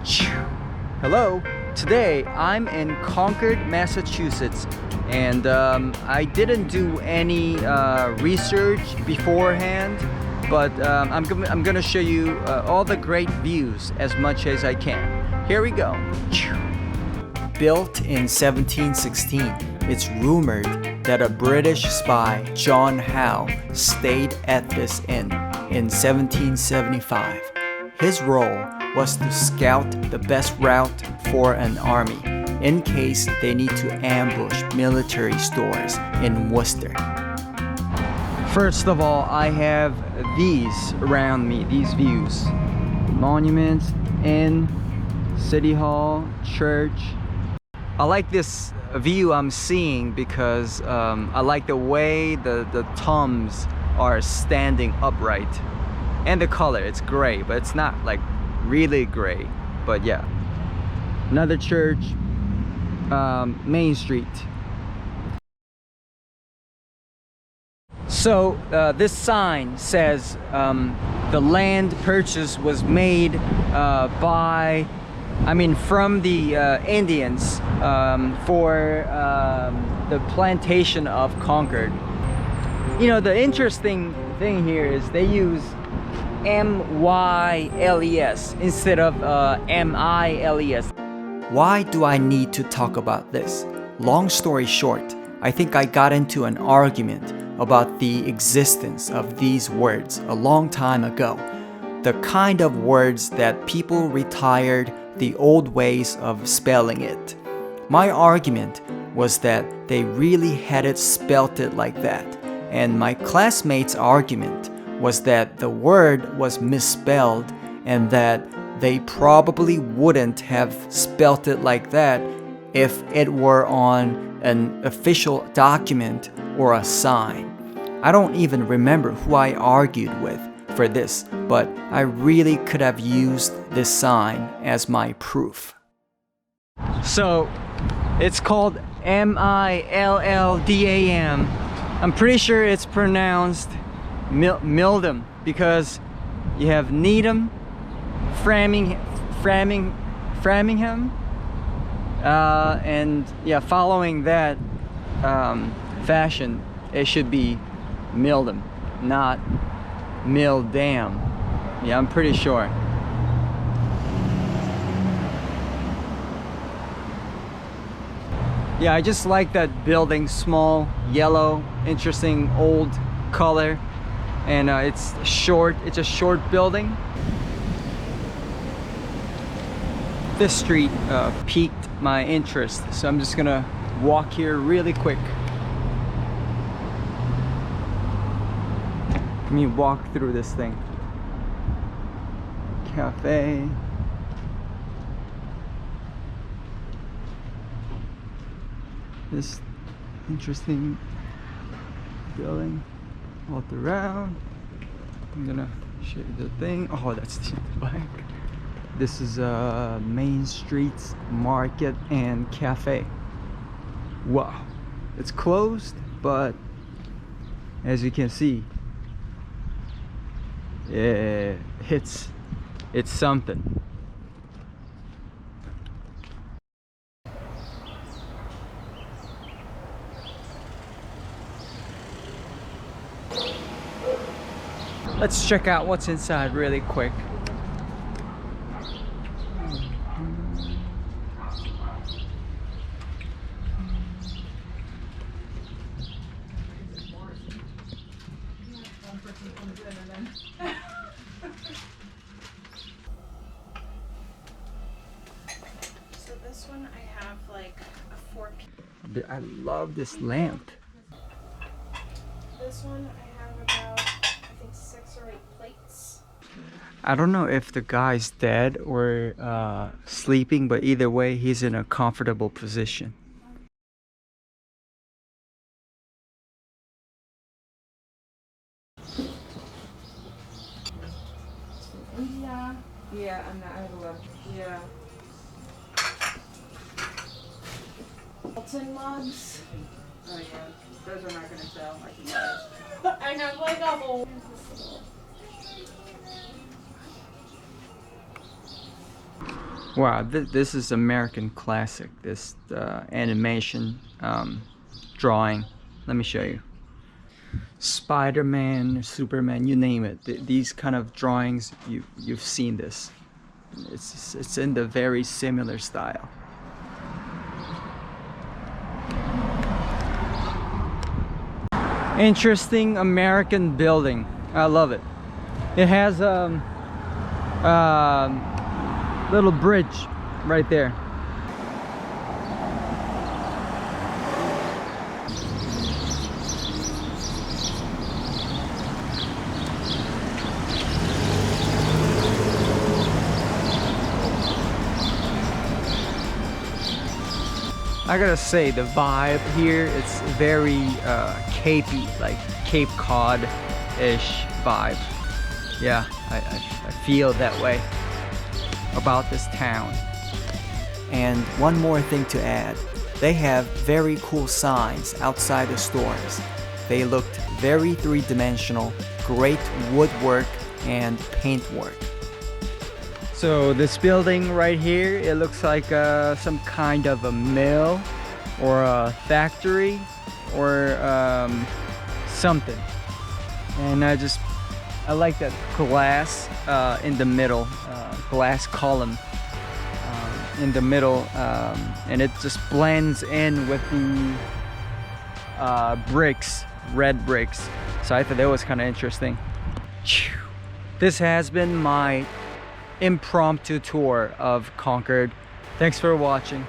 Hello, today I'm in Concord, Massachusetts, and I didn't do any research beforehand, but I'm gonna show you all the great views as much as I can. Here we go. Built in 1716, it's rumored that a British spy, John Howe, stayed at this inn in 1775. His role was to scout the best route for an army in case they need to ambush military stores in Worcester. First of all, I have these around me, these views. Monuments, inn, city hall, church. I like this view I'm seeing because I like the way the tombs are standing upright. And the color, it's gray, but it's not like really gray, but yeah. Another church, Main Street. So this sign says the land purchase was made from the Indians for the plantation of Concord. You know, the interesting thing here is they use M-Y-L-E-S instead of M-I-L-E-S. Why do I need to talk about this? Long story short, I think I got into an argument about the existence of these words a long time ago. The kind of words that people retired the old ways of spelling it. My argument was that they really had it spelt it like that, and my classmates' argument was that the word was misspelled and that they probably wouldn't have spelt it like that if it were on an official document or a sign. I don't even remember who I argued with for this, but I really could have used this sign as my proof. So it's called M-I-L-L-D-A-M. I'm pretty sure it's pronounced Mildam because you have Needham, Framingham, and yeah, following that fashion, it should be Mildam, not Mildam. Yeah, I'm pretty sure. Yeah, I just like that building, small, yellow, interesting, old color. And it's a short building. This street piqued my interest, so I'm just gonna walk here really quick. Let me walk through this thing. Cafe. This interesting building. Walk around. I'm gonna show you the thing. Oh, that's the back. This is Main Street Market and Cafe. Wow, it's closed, but as you can see, it's something. Let's check out what's inside really quick. So this one I have like a 4-piece. I love this lamp. This one I have about, I think, 6 or 8 plates. I don't know if the guy's dead or sleeping, but either way, he's in a comfortable position. Yeah, I'm not. I have a look. Yeah. Molten mugs. Oh yeah, those are not gonna sell. I can I have like a whole. Wow, this is American classic. This animation drawing. Let me show you. Spider-Man, Superman, you name it. These kind of drawings, you've seen this. It's in the very similar style. Interesting American building. I love it. It has little bridge right there. I gotta say, the vibe here, it's very capey, like Cape Cod-ish vibe. Yeah, I feel that way about this town. And one more thing to add, they have very cool signs outside the stores. They looked very three-dimensional, great woodwork and paintwork. So this building right here, it looks like some kind of a mill or a factory or something. And I like that glass in the middle, glass column in the middle, and it just blends in with the bricks, red bricks. So I thought that was kind of interesting. This has been my impromptu tour of Concord. Thanks for watching.